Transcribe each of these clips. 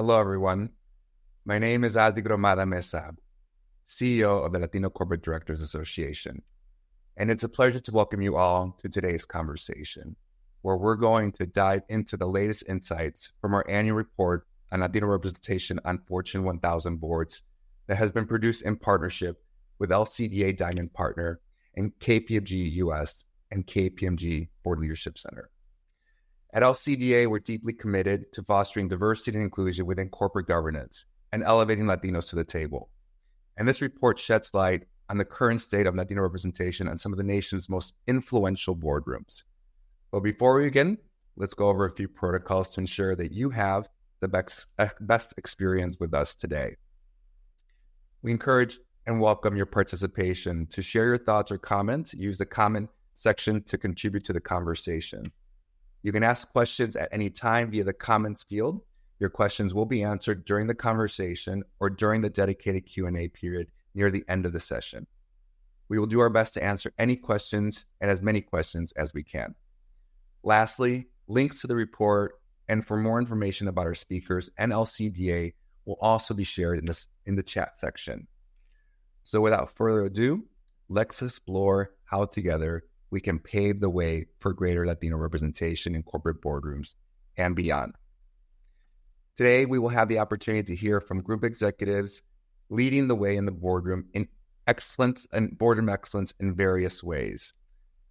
Hello, everyone. My name is Azi Gromada Mesab, CEO of the Latino Corporate Directors Association. And it's a pleasure to welcome you all to today's conversation, where we're going to dive into the latest insights from our annual report on Latino representation on Fortune 1000 boards that has been produced in partnership with LCDA Diamond Partner and KPMG US and KPMG Board Leadership Center. At LCDA, we're deeply committed to fostering diversity and inclusion within corporate governance and elevating Latinos to the table. And this report sheds light on the current state of Latino representation on some of the nation's most influential boardrooms. But before we begin, let's go over a few protocols to ensure that you have the best experience with us today. We encourage and welcome your participation. To share your thoughts or comments, use the comment section to contribute to the conversation. You can ask questions at any time via the comments field. Your questions will be answered during the conversation or during the dedicated Q&A period near the end of the session. We will do our best to answer any questions and as many questions as we can. Lastly, links to the report and for more information about our speakers and LCDA will also be shared in the chat section. So without further ado, let's explore how together we can pave the way for greater Latino representation in corporate boardrooms and beyond. Today, we will have the opportunity to hear from group executives leading the way in the boardroom in excellence and boardroom excellence in various ways.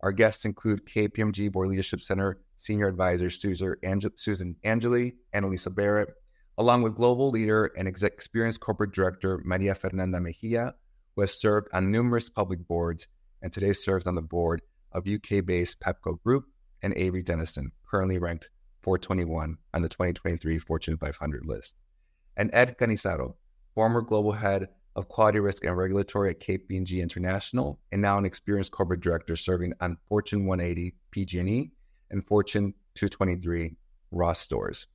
Our guests include KPMG Board Leadership Center Senior Advisor Susan Angeli and Elisa Barrett, along with global leader and experienced corporate director Maria Fernanda Mejia, who has served on numerous public boards and today serves on the board of UK-based Pepco Group, and Avery Dennison, currently ranked 421 on the 2023 Fortune 500 list. And Ed Canizaro, former global head of quality risk and regulatory at KPMG International, and now an experienced corporate director serving on Fortune 180 PG&E and Fortune 223 Ross Stores.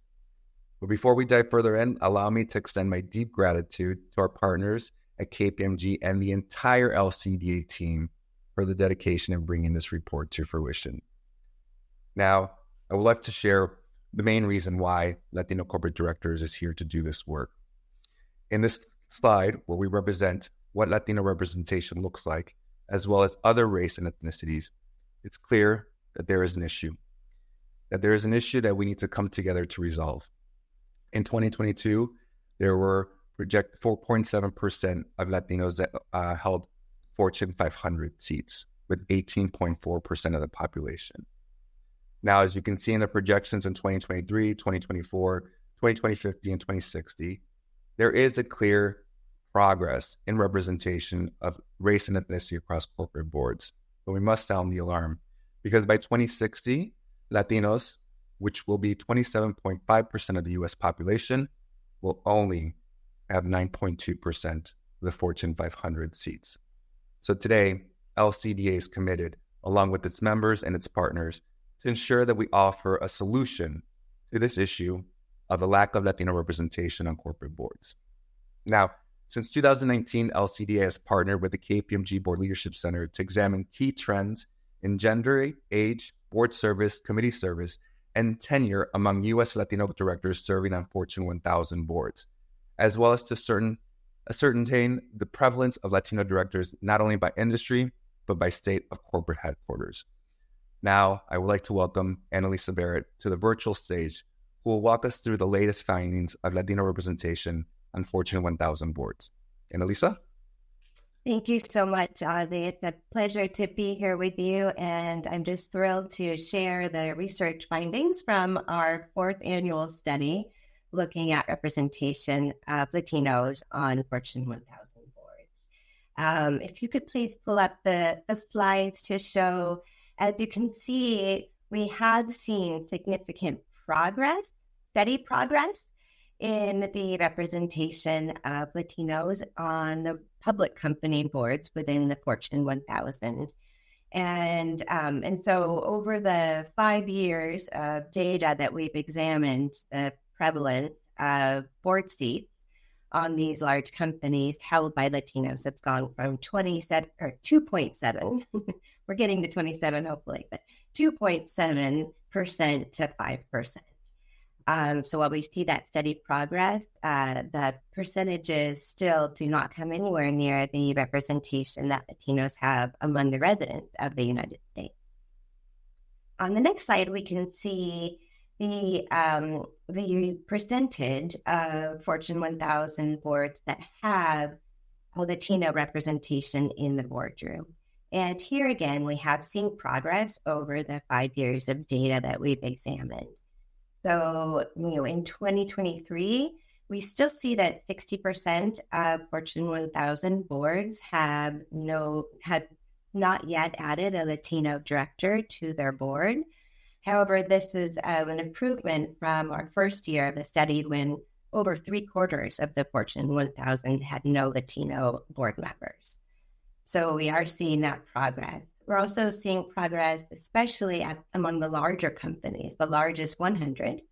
But before we dive further in, allow me to extend my deep gratitude to our partners at KPMG and the entire LCDA team for the dedication in bringing this report to fruition. Now, I would like to share the main reason why Latino Corporate Directors is here to do this work. In this slide, where we represent what Latino representation looks like, as well as other race and ethnicities, it's clear that there is an issue, that we need to come together to resolve. In 2022, there were projected 4.7% of Latinos that held Fortune 500 seats, with 18.4% of the population. Now, as you can see in the projections in 2023, 2024, 2050, and 2060, there is a clear progress in representation of race and ethnicity across corporate boards. But we must sound the alarm, because by 2060, Latinos, which will be 27.5% of the U.S. population, will only have 9.2% of the Fortune 500 seats. So today, LCDA is committed, along with its members and its partners, to ensure that we offer a solution to this issue of the lack of Latino representation on corporate boards. Now, since 2019, LCDA has partnered with the KPMG Board Leadership Center to examine key trends in gender, age, board service, committee service, and tenure among U.S. Latino directors serving on Fortune 1000 boards, as well as to ascertain the prevalence of Latino directors not only by industry, but by state of corporate headquarters. Now, I would like to welcome Annalisa Barrett to the virtual stage, who will walk us through the latest findings of Latino representation on Fortune 1000 boards. Annalisa? Thank you so much, Ozzy. It's a pleasure to be here with you, and I'm just thrilled to share the research findings from our 4th annual study looking at representation of Latinos on Fortune 1000 boards. If you could please pull up the slides to show, as you can see, we have seen significant progress, steady progress in the representation of Latinos on the public company boards within the Fortune 1000. And so over the 5 years of data that we've examined, the prevalence of board seats on these large companies held by Latinos, it's gone from 2.7, we're getting to 27 hopefully, but 2.7% to 5%. So while we see that steady progress, the percentages still do not come anywhere near the representation that Latinos have among the residents of the United States. On the next slide, we can see the percentage of Fortune 1000 boards that have a Latino representation in the boardroom. And here again, we have seen progress over the 5 years of data that we've examined. So, in 2023, we still see that 60% of Fortune 1000 boards have not yet added a Latino director to their board. However, this is an improvement from our first year of the study when over 3/4 of the Fortune 1000 had no Latino board members. So we are seeing that progress. We're also seeing progress, especially among the larger companies, the largest 100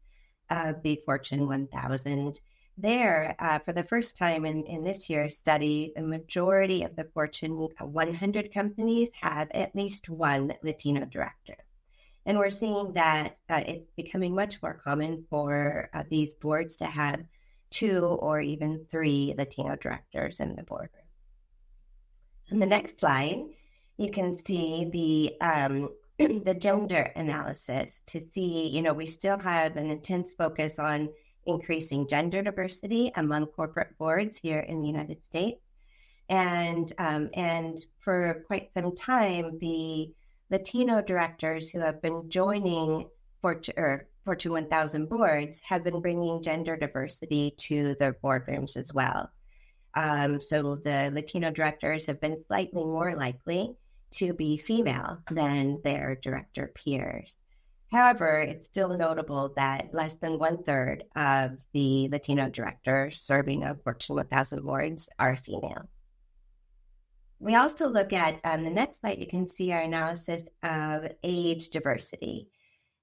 of the Fortune 1000. There, for the first time in this year's study, the majority of the Fortune 100 companies have at least one Latino director. And we're seeing that it's becoming much more common for these boards to have 2 or even 3 Latino directors in the boardroom. On the next slide, you can see the gender analysis to see, we still have an intense focus on increasing gender diversity among corporate boards here in the United States. And for quite some time, the Latino directors who have been joining Fortune 1000 boards have been bringing gender diversity to their boardrooms as well. So the Latino directors have been slightly more likely to be female than their director peers. However, it's still notable that less than 1/3 of the Latino directors serving on Fortune 1000 boards are female. We also look at, on the next slide, you can see our analysis of age diversity.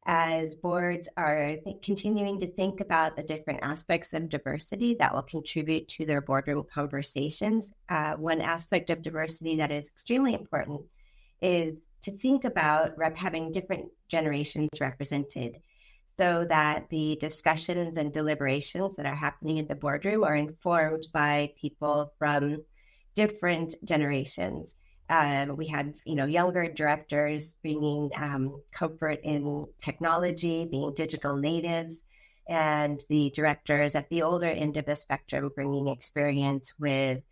As boards are continuing to think about the different aspects of diversity that will contribute to their boardroom conversations, one aspect of diversity that is extremely important is to think about having different generations represented so that the discussions and deliberations that are happening in the boardroom are informed by people from different generations. We have, younger directors bringing comfort in technology, being digital natives, and the directors at the older end of the spectrum bringing experience with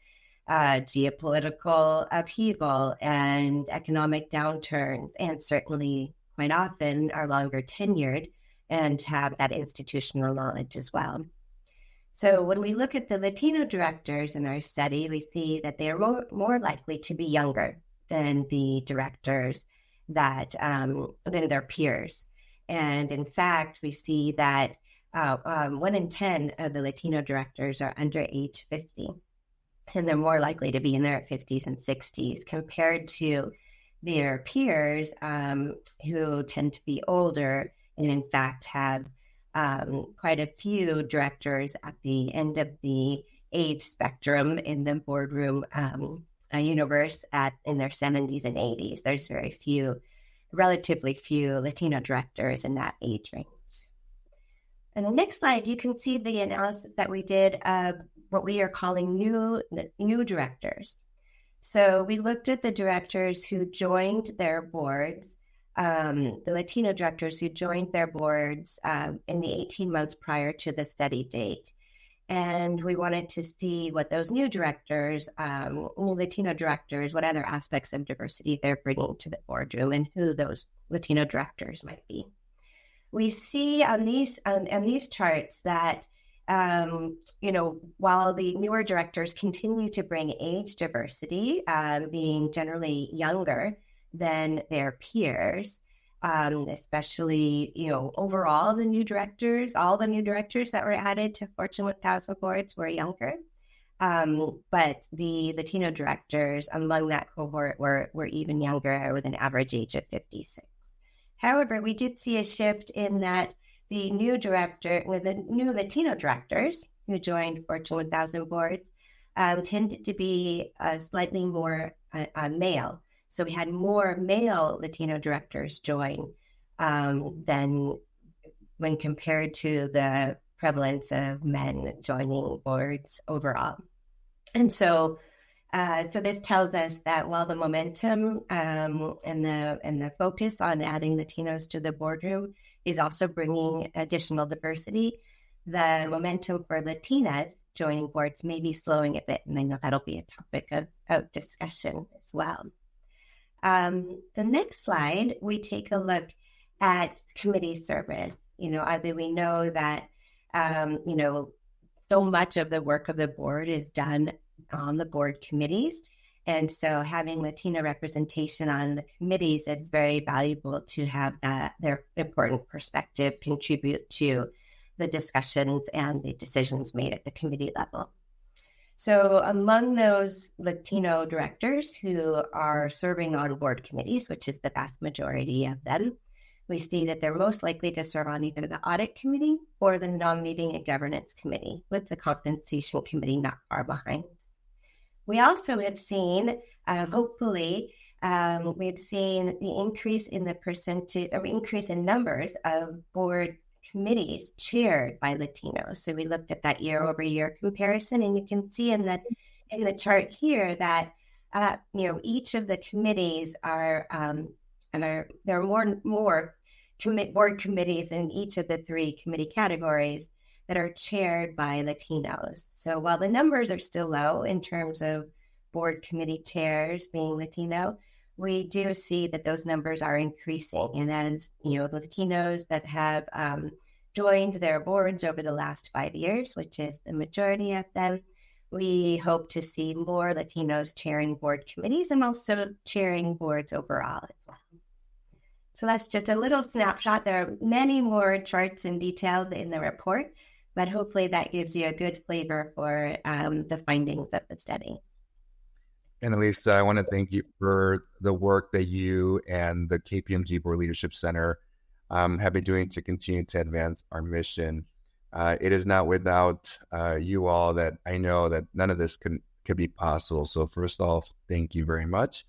geopolitical upheaval and economic downturns, and certainly quite often are longer tenured and have that institutional knowledge as well. So when we look at the Latino directors in our study, we see that they are more likely to be younger than the directors than their peers. And in fact, we see that 1 in 10 of the Latino directors are under age 50, and they're more likely to be in their 50s and 60s compared to their peers who tend to be older and in fact have quite a few directors at the end of the age spectrum in the boardroom universe in their 70s and 80s. There's relatively few Latino directors in that age range. On the next slide, you can see the analysis that we did of what we are calling new directors. So we looked at the directors who joined their boards, the Latino directors who joined their boards in the 18 months prior to the study date. And we wanted to see what those new directors, Latino directors, what other aspects of diversity they're bringing to the boardroom and who those Latino directors might be. We see on these charts that, while the newer directors continue to bring age diversity, being generally younger than their peers, especially, overall all the new directors that were added to Fortune 1000 boards were younger. But the Latino directors among that cohort were even younger with an average age of 56. However, we did see a shift in that the new Latino directors who joined Fortune 1000 boards tended to be slightly more male. So we had more male Latino directors join than when compared to the prevalence of men joining boards overall. And so this tells us that while the momentum and the focus on adding Latinos to the boardroom is also bringing additional diversity, the momentum for Latinas joining boards may be slowing a bit, and I know that'll be a topic of discussion as well. The next slide, we take a look at committee service. Either we know that, so much of the work of the board is done on the board committees. And so having Latino representation on the committees is very valuable to have their important perspective contribute to the discussions and the decisions made at the committee level. So among those Latino directors who are serving on board committees, which is the vast majority of them, we see that they're most likely to serve on either the audit committee or the nominating and governance committee, with the compensation committee not far behind. We also have seen, hopefully, we've seen the increase in the percentage, or increase in numbers of board committees chaired by Latinos. So we looked at that year-over-year comparison, and you can see in the chart here that each of the committees are there are more board committees in each of the three committee categories that are chaired by Latinos. So while the numbers are still low in terms of board committee chairs being Latino, we do see that those numbers are increasing. And as the Latinos that have joined their boards over the last 5 years, which is the majority of them, we hope to see more Latinos chairing board committees and also chairing boards overall as well. So that's just a little snapshot. There are many more charts and details in the report, but hopefully that gives you a good flavor for the findings of the study. And Elisa, I want to thank you for the work that you and the KPMG Board Leadership Center have been doing to continue to advance our mission. It is not without you all that I know that none of this could be possible. So first off, thank you very much.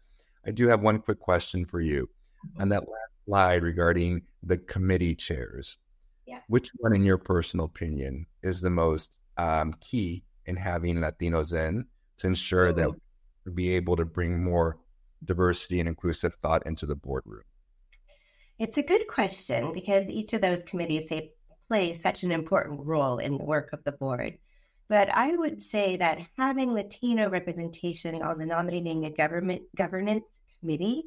I do have one quick question for you. On that last slide regarding the committee chairs, which one, in your personal opinion, is the most key in having Latinos in to ensure that we'll be able to bring more diversity and inclusive thought into the boardroom? It's a good question, because each of those committees, they play such an important role in the work of the board. But I would say that having Latino representation on the nominating and governance committee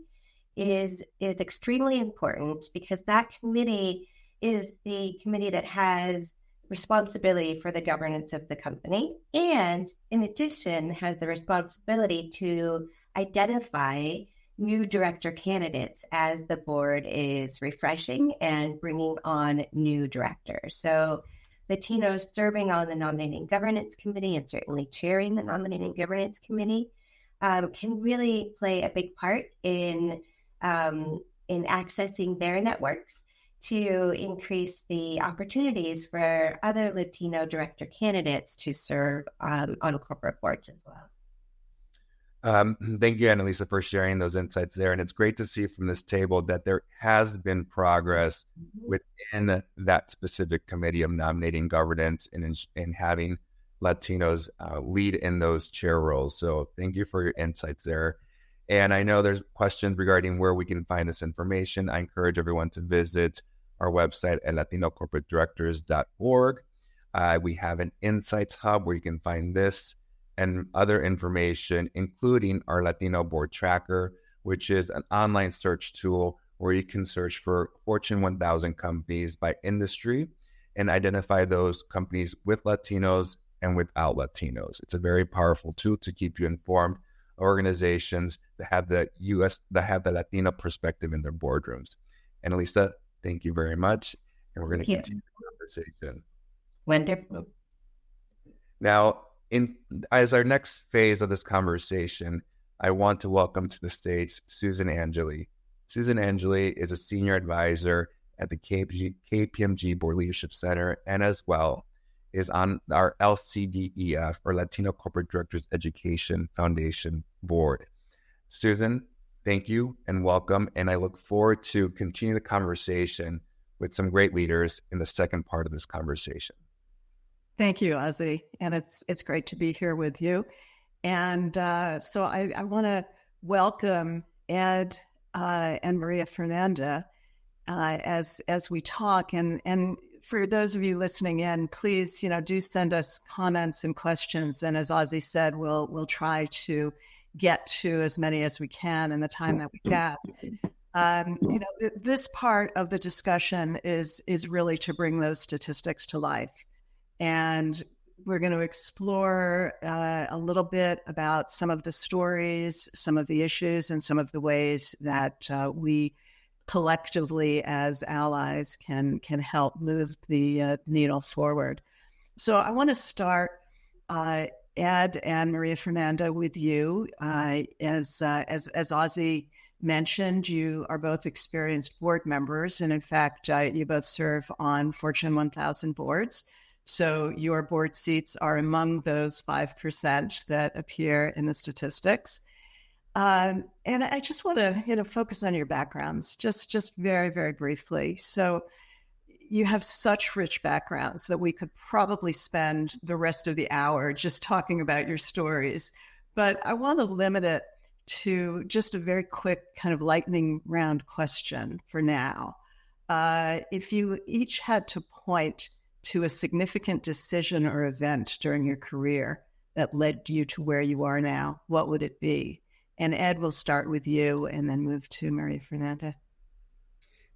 is extremely important, because that committee is the committee that has responsibility for the governance of the company, and in addition has the responsibility to identify new director candidates as the board is refreshing and bringing on new directors. So Latinos serving on the nominating governance committee, and certainly chairing the nominating governance committee, can really play a big part in accessing their networks to increase the opportunities for other Latino director candidates to serve on corporate boards as well. Thank you, Annalisa, for sharing those insights there. And it's great to see from this table that there has been progress within that specific committee of nominating governance and in having Latinos lead in those chair roles. So thank you for your insights there. And I know there's questions regarding where we can find this information. I encourage everyone to visit our website at latinocorporatedirectors.org. We have an insights hub where you can find this and other information, including our Latino Board Tracker, which is an online search tool where you can search for Fortune 1000 companies by industry and identify those companies with Latinos and without Latinos. It's a very powerful tool to keep you informed of organizations that have the Latino perspective in their boardrooms. And Elisa, thank you very much. And we're going to continue the conversation. Wonderful. Now, as our next phase of this conversation, I want to welcome to the stage Susan Angeli. Susan Angeli is a senior advisor at the KPMG Board Leadership Center, and as well is on our LCDEF, or Latino Corporate Directors Education Foundation Board. Susan, thank you and welcome, and I look forward to continue the conversation with some great leaders in the second part of this conversation. Thank you, Ozzy. And it's great to be here with you. And so I want to welcome Ed and Maria Fernanda as we talk. And for those of you listening in, please, do send us comments and questions. And as Ozzy said, we'll try to get to as many as we can in the time that we have. This part of the discussion is really to bring those statistics to life. And we're going to explore a little bit about some of the stories, some of the issues, and some of the ways that we collectively as allies can help move the needle forward. So I want to start, Ed and Maria Fernanda, with you. As Ozzy mentioned, you are both experienced board members, and in fact, you both serve on Fortune 1000 boards. So your board seats are among those 5% that appear in the statistics. And I just want to, focus on your backgrounds, just very, very briefly. So you have such rich backgrounds that we could probably spend the rest of the hour just talking about your stories. But I want to limit it to just a very quick kind of lightning round question for now. If you each had to point to a significant decision or event during your career that led you to where you are now, what would it be? And Ed, we'll start with you and then move to Maria Fernanda.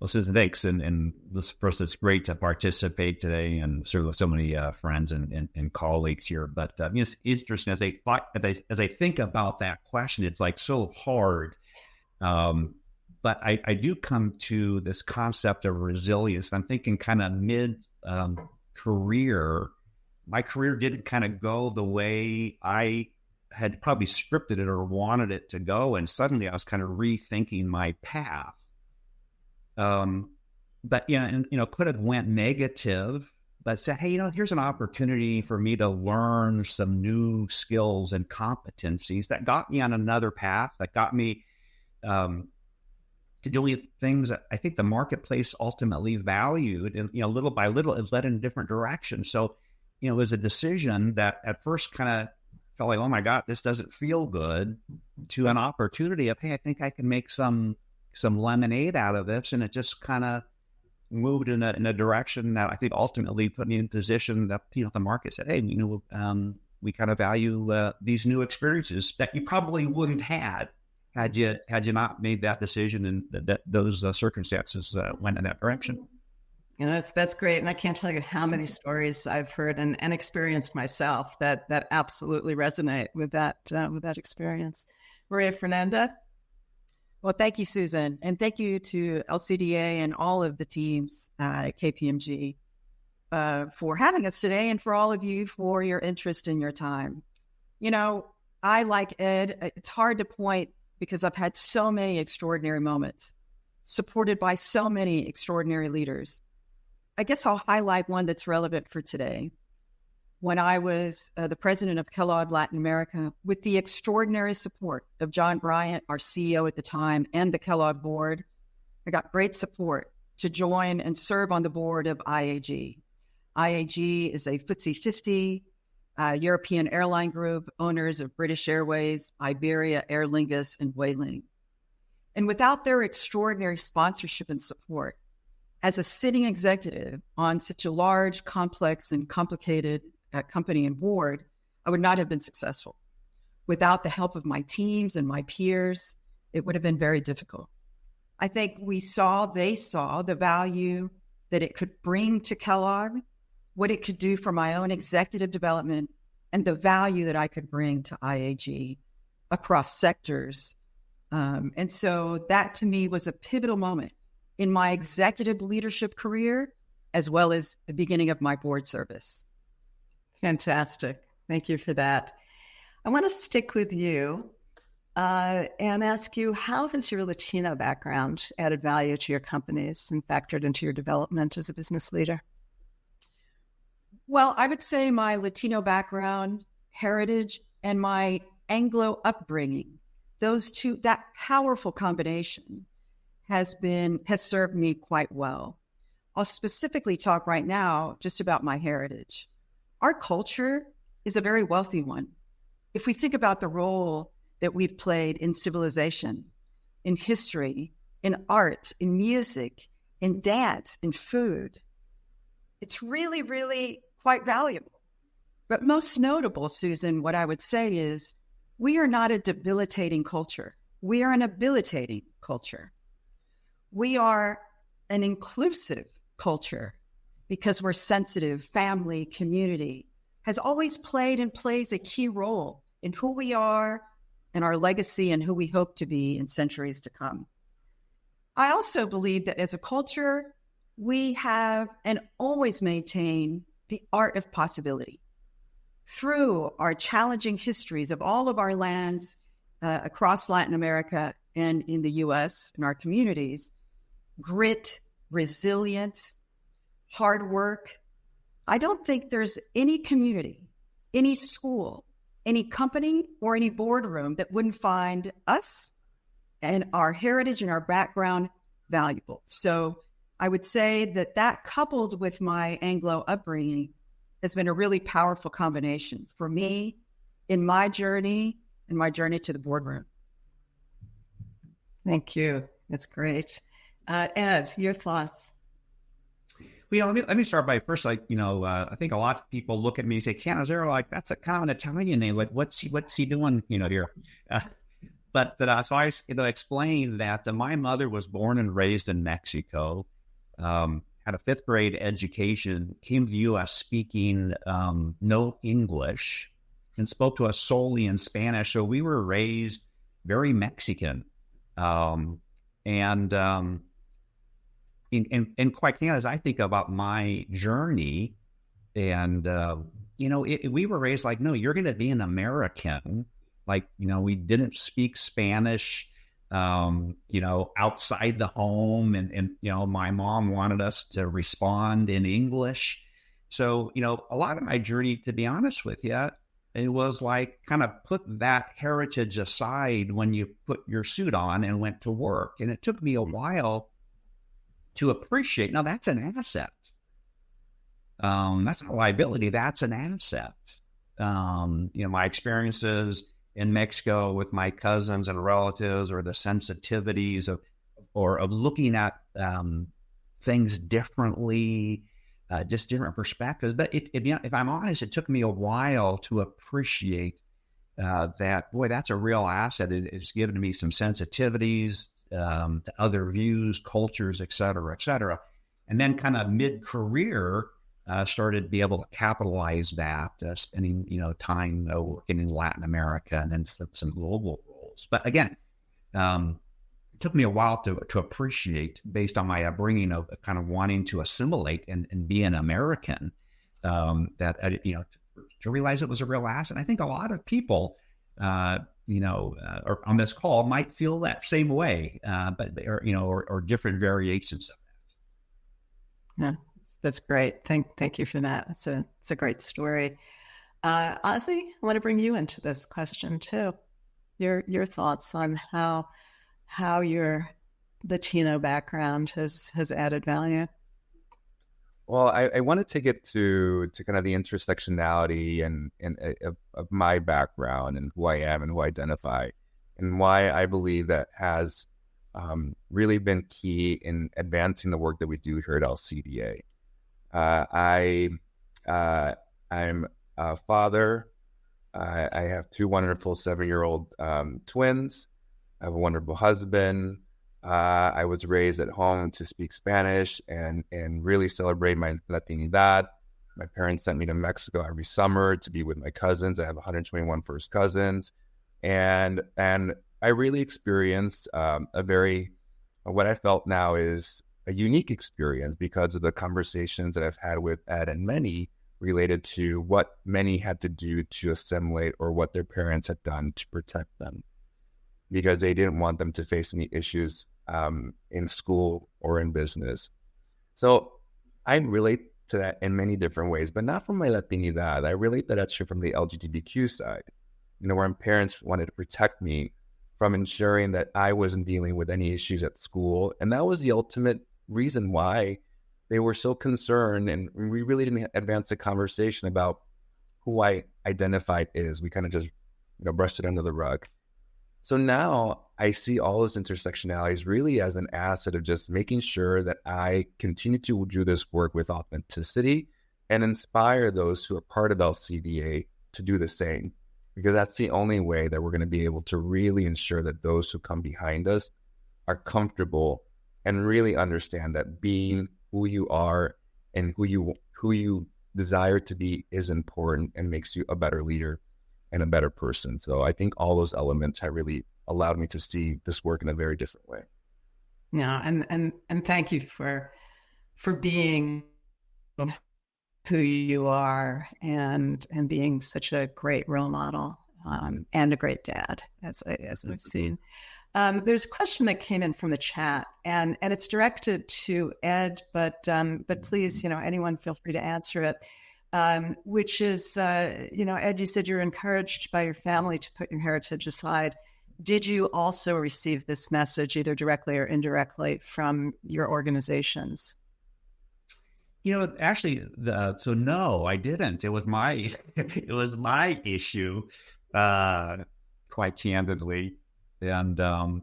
Well, Susan, thanks. And this, first, it's great to participate today and serve with so many friends and colleagues here. But it's interesting as I think about that question, it's like so hard. But I do come to this concept of resilience. I'm thinking kind of mid-career. My career didn't kind of go the way I had probably scripted it or wanted it to go. And suddenly I was kind of rethinking my path. But could have went negative, but said, hey, here's an opportunity for me to learn some new skills and competencies that got me on another path, that got me to doing things that I think the marketplace ultimately valued, and little by little it led in a different direction. So it was a decision that at first kind of felt like, oh my God, this doesn't feel good, to an opportunity of, hey, I think I can make some lemonade out of this. And it just kind of moved in a direction that I think ultimately put me in position that, the market said, hey, we kind of value these new experiences that you probably wouldn't had you not made that decision, and that those circumstances went in that direction. That's great. And I can't tell you how many stories I've heard and experienced myself that absolutely resonate with that experience. Maria Fernanda? Well, thank you, Susan. And thank you to LCDA and all of the teams at KPMG for having us today, and for all of you for your interest and your time. I, like Ed, it's hard to point because I've had so many extraordinary moments, supported by so many extraordinary leaders. I guess I'll highlight one that's relevant for today. When I was the president of Kellogg Latin America, with the extraordinary support of John Bryant, our CEO at the time, and the Kellogg board, I got great support to join and serve on the board of IAG. IAG is a FTSE 50 European airline group, owners of British Airways, Iberia, Aer Lingus, and Vueling. And without their extraordinary sponsorship and support, as a sitting executive on such a large, complex, and complicated company and board, I would not have been successful. Without the help of my teams and my peers, it would have been very difficult. I think they saw the value that it could bring to Kellogg, what it could do for my own executive development, and the value that I could bring to IAG across sectors. And so that to me was a pivotal moment in my executive leadership career, as well as the beginning of my board service. Fantastic. Thank you for that. I want to stick with you and ask you, how has your Latino background added value to your companies and factored into your development as a business leader? Well, I would say my Latino background, heritage, and my Anglo upbringing, those two, that powerful combination has served me quite well. I'll specifically talk right now just about my heritage. Our culture is a very wealthy one. If we think about the role that we've played in civilization, in history, in art, in music, in dance, in food, it's really, really quite valuable. But most notable, Susan, what I would say is we are not a debilitating culture. We are an habilitating culture. We are an inclusive culture because we're sensitive. Family, community has always played and plays a key role in who we are and our legacy and who we hope to be in centuries to come. I also believe that as a culture, we have and always maintain the art of possibility. Through our challenging histories of all of our lands across Latin America and in the U.S. and our communities, grit, resilience, hard work. I don't think there's any community, any school, any company, or any boardroom that wouldn't find us and our heritage and our background valuable. So I would say that coupled with my Anglo upbringing has been a really powerful combination for me in my journey and my journey to the boardroom. Thank you. That's great. Ed, your thoughts? Well, let me start by first, I think a lot of people look at me and say, Canizero, like, that's a common Italian name. Like, what's he doing, here? So I explained that my mother was born and raised in Mexico, had a fifth grade education, came to the U.S. speaking no English, and spoke to us solely in Spanish. So we were raised very Mexican. And quite candid, as I think about my journey, and we were raised like, no, you're going to be an American. Like, we didn't speak Spanish, outside the home, and my mom wanted us to respond in English. So, a lot of my journey, to be honest with you, it was like kind of put that heritage aside when you put your suit on and went to work. And it took me a while to appreciate, now that's an asset. That's not a liability, that's an asset. My experiences in Mexico with my cousins and relatives, or the sensitivities of looking at things differently, just different perspectives. But if I'm honest, it took me a while to appreciate that, boy, that's a real asset. It's given me some sensitivities to other views, cultures, et cetera, and then kind of mid-career started to be able to capitalize that, spending time working in Latin America and then some global roles. But again, it took me a while to appreciate, based on my upbringing of kind of wanting to assimilate and be an American, that to realize it was a real asset. I think a lot of people, or on this call might feel that same way, or different variations of that. Yeah, that's great. Thank you for that. It's a great story. Ozzy, I want to bring you into this question too. Your thoughts on how your Latino background has added value. Well, I want to take it to kind of the intersectionality and of my background and who I am and who I identify, and why I believe that has really been key in advancing the work that we do here at LCDA. I'm a father. I have two wonderful 7-year-old twins. I have a wonderful husband. I was raised at home to speak Spanish and really celebrate my Latinidad. My parents sent me to Mexico every summer to be with my cousins. I have 121 first cousins. And I really experienced what I felt now is a unique experience because of the conversations that I've had with Ed and many related to what many had to do to assimilate, or what their parents had done to protect them, because they didn't want them to face any issues in school or in business. So I relate to that in many different ways, but not from my Latinidad. I relate that actually from the LGBTQ side, where my parents wanted to protect me from ensuring that I wasn't dealing with any issues at school. And that was the ultimate reason why they were so concerned, and we really didn't advance the conversation about who I identified as. We kind of just, brushed it under the rug. So now I see all those intersectionalities really as an asset of just making sure that I continue to do this work with authenticity and inspire those who are part of LCDA to do the same, because that's the only way that we're going to be able to really ensure that those who come behind us are comfortable and really understand that being who you are and who you desire to be is important and makes you a better leader and a better person. So I think all those elements have really allowed me to see this work in a very different way. Yeah, and thank you for being who you are and being such a great role model and a great dad, as I've seen. There's a question that came in from the chat, and it's directed to Ed, but please, anyone feel free to answer it. Which is, Ed, you said you're encouraged by your family to put your heritage aside. Did you also receive this message, either directly or indirectly, from your organizations? Actually, so no, I didn't. It was my issue, quite candidly. And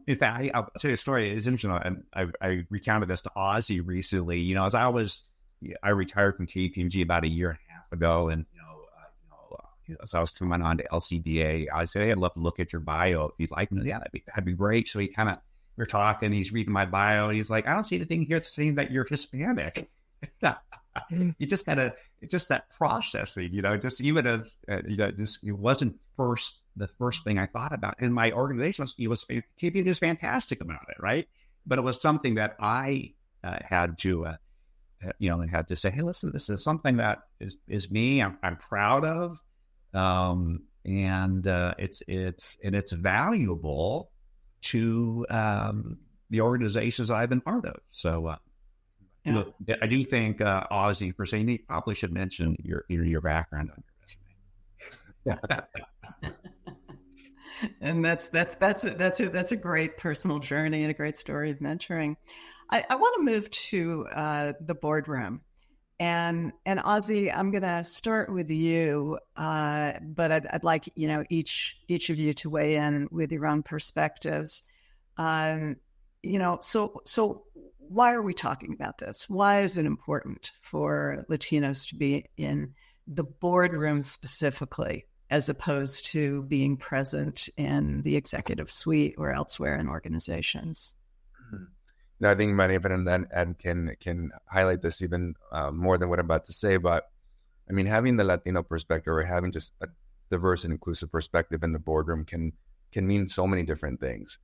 in fact, I'll tell you a story. It's interesting. I recounted this to Ozzy recently. As I retired from KPMG about a year and a half ago, and as I was coming on to LCDA, I said, "Hey, I'd love to look at your bio if you'd like." And yeah, that'd be great. So we're talking. He's reading my bio, and he's like, "I don't see anything here saying that you're Hispanic." You just it's just that processing, just even as it wasn't the first thing I thought about. And my organization KPMG was fantastic about it, right? But it was something that I had to. And had to say, hey, listen, this is something that is me. I'm proud of, and it's valuable to the organizations I've been part of. So, I do think Ozzy, for saying, you probably should mention your background on your resume. And that's a great personal journey and a great story of mentoring. I want to move to the boardroom, and Ozzy, I'm going to start with you, but I'd like each of you to weigh in with your own perspectives. So why are we talking about this? Why is it important for Latinos to be in the boardroom specifically, as opposed to being present in the executive suite or elsewhere in organizations? Mm-hmm. No, I think many of it, and then Ed can highlight this even more than what I'm about to say. But I mean, having the Latino perspective or having just a diverse and inclusive perspective in the boardroom can mean so many different things.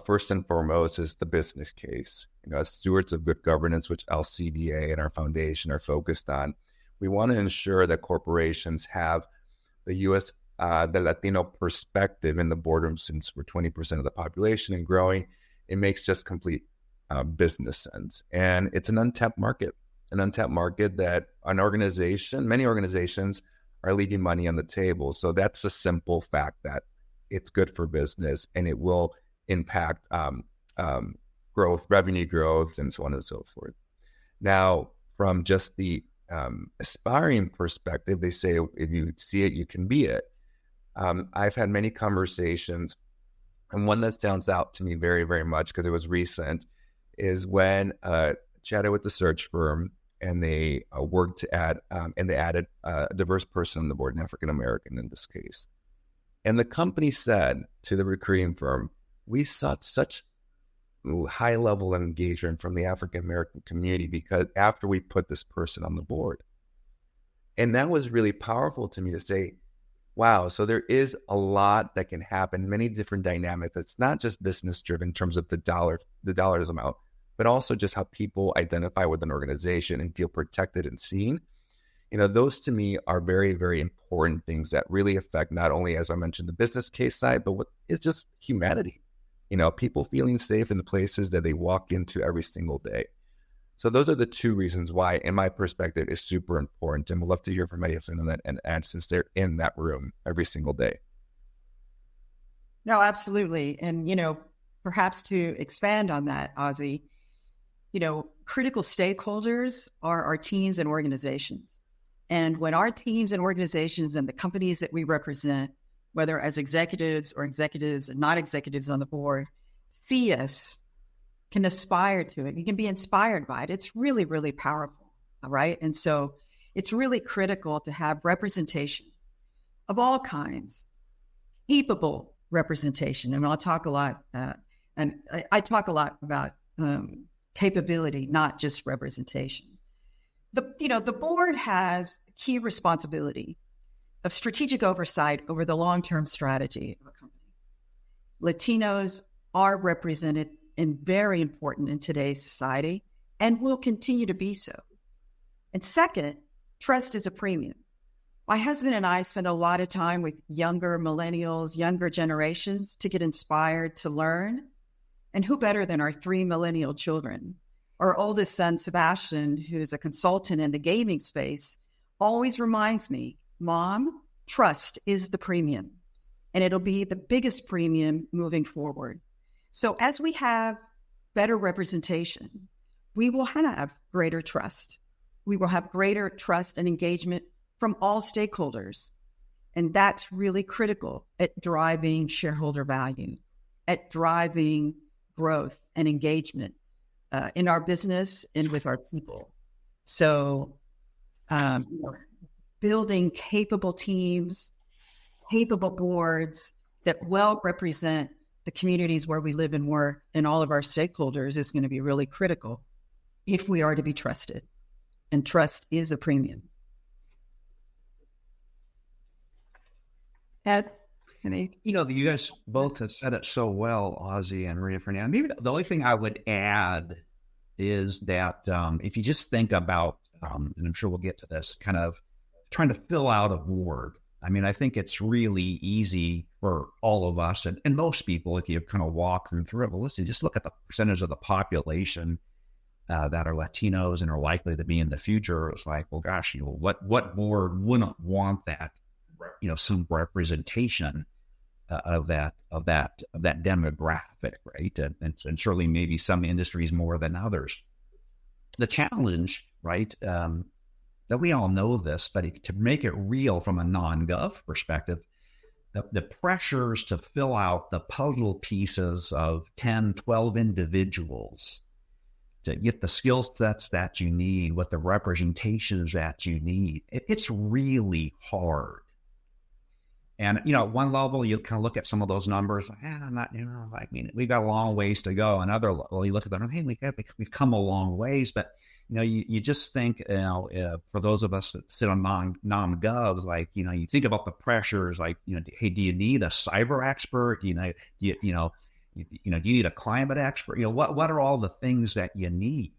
First and foremost is the business case. As stewards of good governance, which LCDA and our foundation are focused on, we want to ensure that corporations have the Latino perspective in the boardroom. Since we're 20% of the population and growing, it makes just complete business sense. And it's an untapped market that many organizations are leaving money on the table. So that's a simple fact that it's good for business and it will impact growth, revenue growth, and so on and so forth. Now, from just the aspiring perspective, they say, if you see it, you can be it. I've had many conversations, and one that stands out to me very, very much because it was recent, is when chatted with the search firm, and they worked to add, and they added a diverse person on the board, an African American in this case. And the company said to the recruiting firm, we saw such high level of engagement from the African American community because after we put this person on the board. And that was really powerful to me to say, wow, so there is a lot that can happen, many different dynamics. It's not just business driven in terms of the dollars amount, but also just how people identify with an organization and feel protected and seen. Those to me are very, very important things that really affect not only, as I mentioned, the business case side, but what is just humanity. People feeling safe in the places that they walk into every single day. So those are the two reasons why, in my perspective, is super important. And we'd love to hear from anyone on that and since they're in that room every single day. No, absolutely. And, perhaps to expand on that, Ozzy, critical stakeholders are our teams and organizations. And when our teams and organizations and the companies that we represent, whether as executives and not executives on the board, see us, can aspire to it, you can be inspired by it, it's really, really powerful, all right? And so it's really critical to have representation of all kinds, capable representation. And I'll talk a lot, and I talk a lot about capability, not just representation. The board has key responsibility of strategic oversight over the long-term strategy of a company. Latinos are represented and very important in today's society and will continue to be so. And second, trust is a premium. My husband and I spend a lot of time with younger millennials, younger generations to get inspired to learn. And who better than our 3 millennial children? Our oldest son, Sebastian, who is a consultant in the gaming space, always reminds me, Mom, trust is the premium, and it'll be the biggest premium moving forward. So as we have better representation, we will have greater trust. We will have greater trust and engagement from all stakeholders. And that's really critical at driving shareholder value, at driving growth and engagement in our business and with our people. So building capable teams, capable boards that well represent the communities where we live and work and all of our stakeholders is going to be really critical if we are to be trusted. And trust is a premium. Ed? You guys both have said it so well, Ozzy and Maria Fernanda. Maybe the only thing I would add is that if you just think about, and I'm sure we'll get to this, kind of trying to fill out a board. I mean, I think it's really easy for all of us and most people, if you kind of walk them through it. Well, listen, just look at the percentage of the population that are Latinos and are likely to be in the future. It's like, well, gosh, what board wouldn't want that, some representation of that demographic, right? And surely maybe some industries more than others. The challenge, right, that we all know this, but to make it real from a non-gov perspective, the pressures to fill out the puzzle pieces of 10, 12 individuals to get the skill sets that you need, what the representations that you need, it's really hard. And, at one level, you kind of look at some of those numbers, I'm not, we've got a long ways to go. Another level, you look at them, hey, we've come a long ways. But, you just think, for those of us that sit on non-govs, like, you think about the pressures, like, hey, do you need a cyber expert? Do you need a climate expert? What are all the things that you need?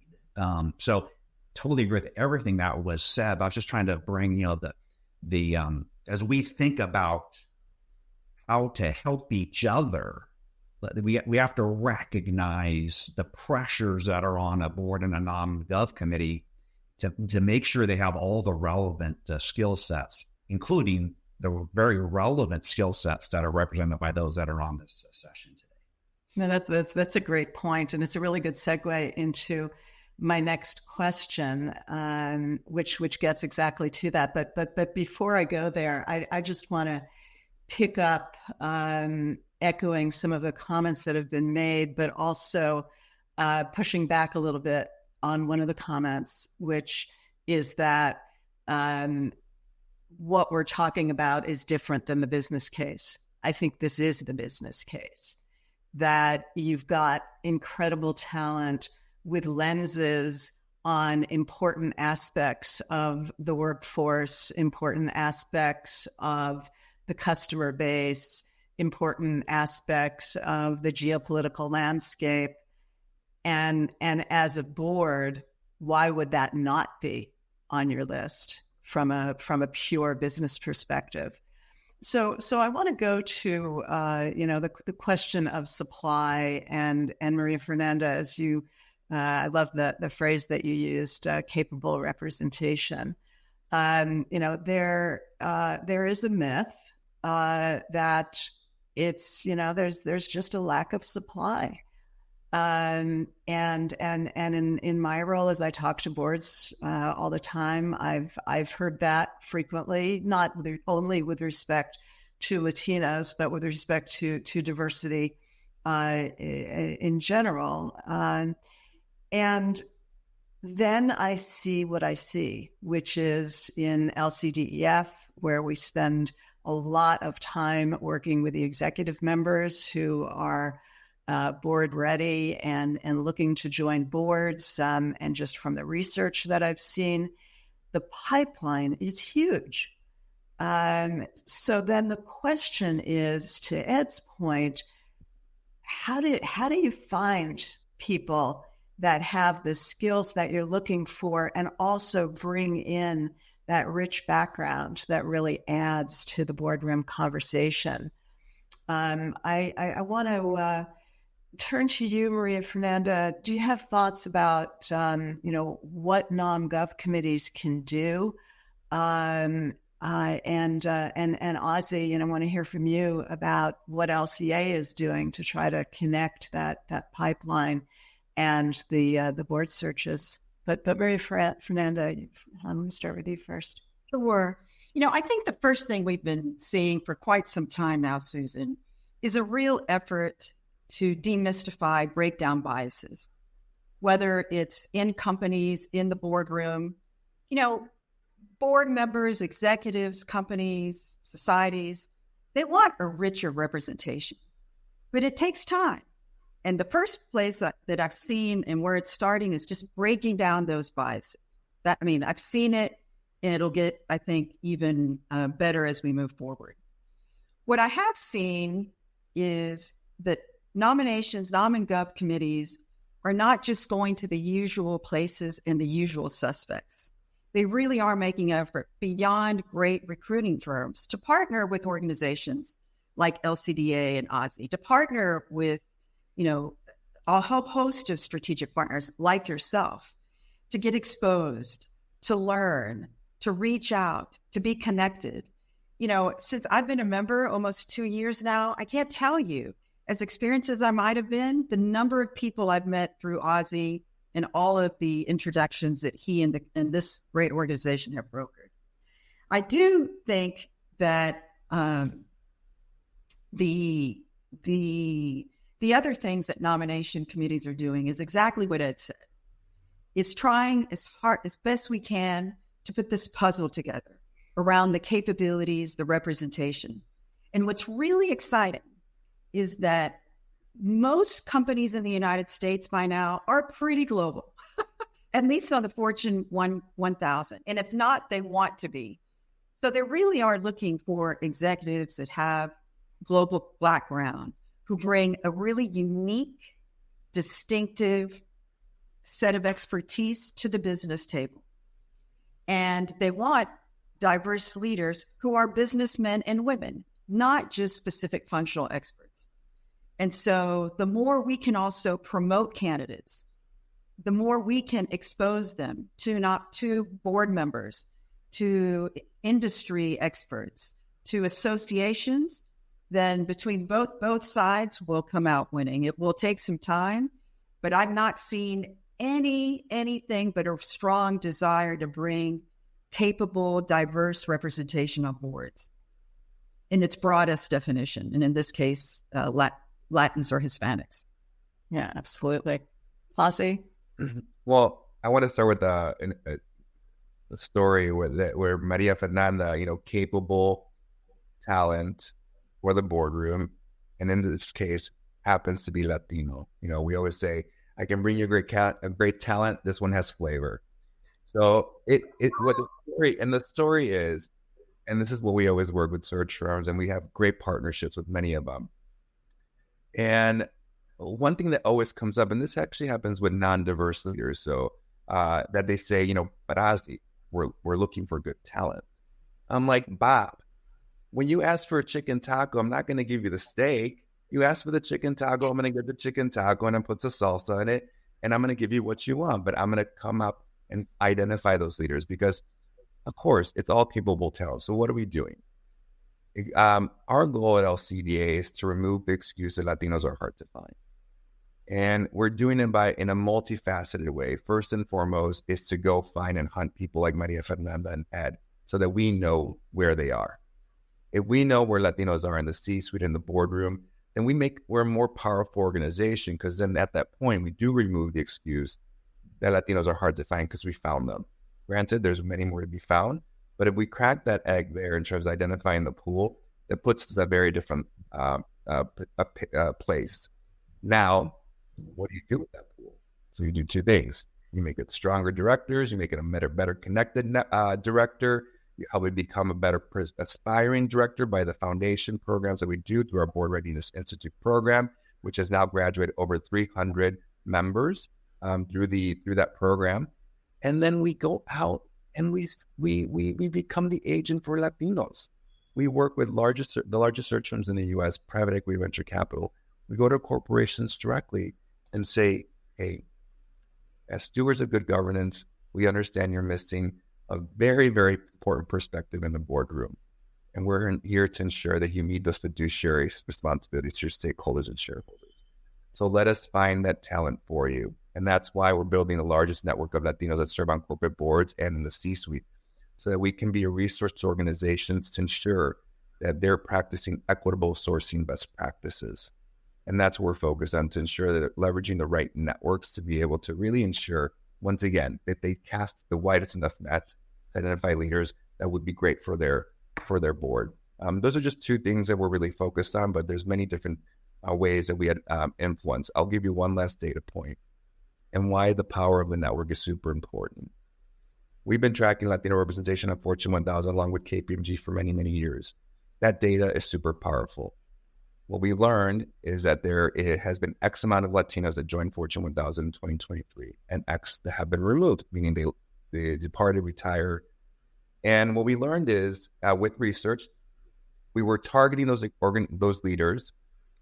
So totally agree with everything that was said. But I was just trying to bring, as we think about how to help each other, we have to recognize the pressures that are on a board and a non-gov committee to make sure they have all the relevant skill sets, including the very relevant skill sets that are represented by those that are on this session today. No, that's a great point, and it's a really good segue into my next question, which gets exactly to that. But before I go there, I just want to pick up echoing some of the comments that have been made, but also pushing back a little bit on one of the comments, which is that what we're talking about is different than the business case. I think this is the business case, that you've got incredible talent with lenses on important aspects of the workforce, important aspects of the customer base, important aspects of the geopolitical landscape. And as a board, why would that not be on your list from a pure business perspective? So I want to go to the question of supply, and Maria Fernanda, as you I love the phrase that you used, capable representation. There is a myth that it's there's just a lack of supply. And in my role, as I talk to boards all the time, I've heard that frequently, not only with respect to Latinos, but with respect to diversity in general. And then I see what I see, which is in LCDEF, where we spend a lot of time working with the executive members who are board ready and looking to join boards. And just from the research that I've seen, the pipeline is huge. So then the question is, to Ed's point, how do you find people that have the skills that you're looking for and also bring in that rich background that really adds to the boardroom conversation? I want to turn to you, Maria Fernanda. Do you have thoughts about what nom-gov committees can do? And Ozzy, I want to hear from you about what LCA is doing to try to connect that pipeline and the board searches. But Maria Fernanda, let me start with you first. Sure. I think the first thing we've been seeing for quite some time now, Susan, is a real effort to demystify, break down biases, whether it's in companies, in the boardroom. Board members, executives, companies, societies, they want a richer representation, but it takes time. And the first place that I've seen and where it's starting is just breaking down those biases. I've seen it, and it'll get, I think, even better as we move forward. What I have seen is that nominations, nom and gov committees are not just going to the usual places and the usual suspects. They really are making an effort beyond great recruiting firms to partner with organizations like LCDA and OSSI, to partner with, a whole host of strategic partners like yourself, to get exposed, to learn, to reach out, to be connected. Since I've been a member almost 2 years now, I can't tell you, as experienced as I might have been, the number of people I've met through Ozzy and all of the introductions that he and this great organization have brokered. I do think that the other things that nomination committees are doing is exactly what Ed said. It's trying as best we can to put this puzzle together around the capabilities, the representation. And what's really exciting is that most companies in the United States by now are pretty global, at least on the Fortune 1000. And if not, they want to be. So they really are looking for executives that have global background, who bring a really unique, distinctive set of expertise to the business table. And they want diverse leaders who are businessmen and women, not just specific functional experts. And so the more we can also promote candidates, the more we can expose them to board members, to industry experts, to associations, then between both sides will come out winning. It will take some time, but I've not seen anything but a strong desire to bring capable, diverse representation on boards in its broadest definition. And in this case, Latins or Hispanics. Yeah, absolutely. Ozzy? Well, I want to start with the story where Maria Fernanda, capable talent for the boardroom, and in this case happens to be Latino. We always say, I can bring you a great talent. This one has flavor. So the story is, and this is what we always work with search firms, and we have great partnerships with many of them. And one thing that always comes up, and this actually happens with non-diverse leaders, so that they say, but Ozzy, we're looking for good talent. I'm like, Bob, when you ask for a chicken taco, I'm not going to give you the steak. You ask for the chicken taco, I'm going to get the chicken taco and then put the salsa in it, and I'm going to give you what you want. But I'm going to come up and identify those leaders because, of course, it's all capable talent. So what are we doing? Our goal at LCDA is to remove the excuse that Latinos are hard to find. And we're doing it in a multifaceted way. First and foremost is to go find and hunt people like Maria Fernanda and Ed so that we know where they are. If we know where Latinos are in the C-suite, in the boardroom, then we're a more powerful organization, because then at that point, we do remove the excuse that Latinos are hard to find because we found them. Granted, there's many more to be found, but if we crack that egg there in terms of identifying the pool, that puts us in a very different place. Now, what do you do with that pool? So you do two things. You make it stronger directors. You make it a better connected director. You help it become a better aspiring director by the foundation programs that we do through our Board Readiness Institute program, which has now graduated over 300 members through that program. And then we go out and we become the agent for Latinos. We work with the largest search firms in the U.S., private equity, venture capital. We go to corporations directly and say, hey, as stewards of good governance, we understand you're missing a very, very important perspective in the boardroom. And we're here to ensure that you meet those fiduciary responsibilities to your stakeholders and shareholders. So let us find that talent for you. And that's why we're building the largest network of Latinos that serve on corporate boards and in the C-suite, so that we can be a resource to organizations to ensure that they're practicing equitable sourcing best practices. And that's what we're focused on, to ensure that they're leveraging the right networks to be able to really ensure, once again, that they cast the widest enough net to identify leaders that would be great for their board. Those are just two things that we're really focused on, but there's many different ways that we had influence. I'll give you one last data point and why the power of the network is super important. We've been tracking Latino representation on Fortune 1000 along with KPMG for many, many years. That data is super powerful. What we learned is that it has been X amount of Latinos that joined Fortune 1000 in 2023 and X that have been removed, meaning they departed, retired. And what we learned is with research, we were targeting those leaders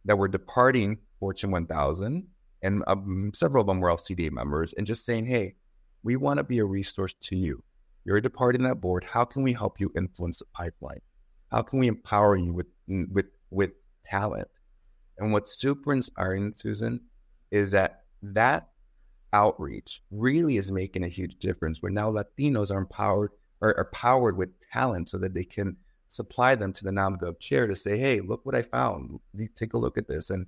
that were departing Fortune 1000, and several of them were LCDA members, and just saying, hey, we want to be a resource to you. You're departing that board. How can we help you influence the pipeline? How can we empower you with talent? And what's super inspiring, Susan, is that outreach really is making a huge difference, where now Latinos are empowered or are powered with talent so that they can supply them to the NomGov chair to say, hey, look what I found. Take a look at this. And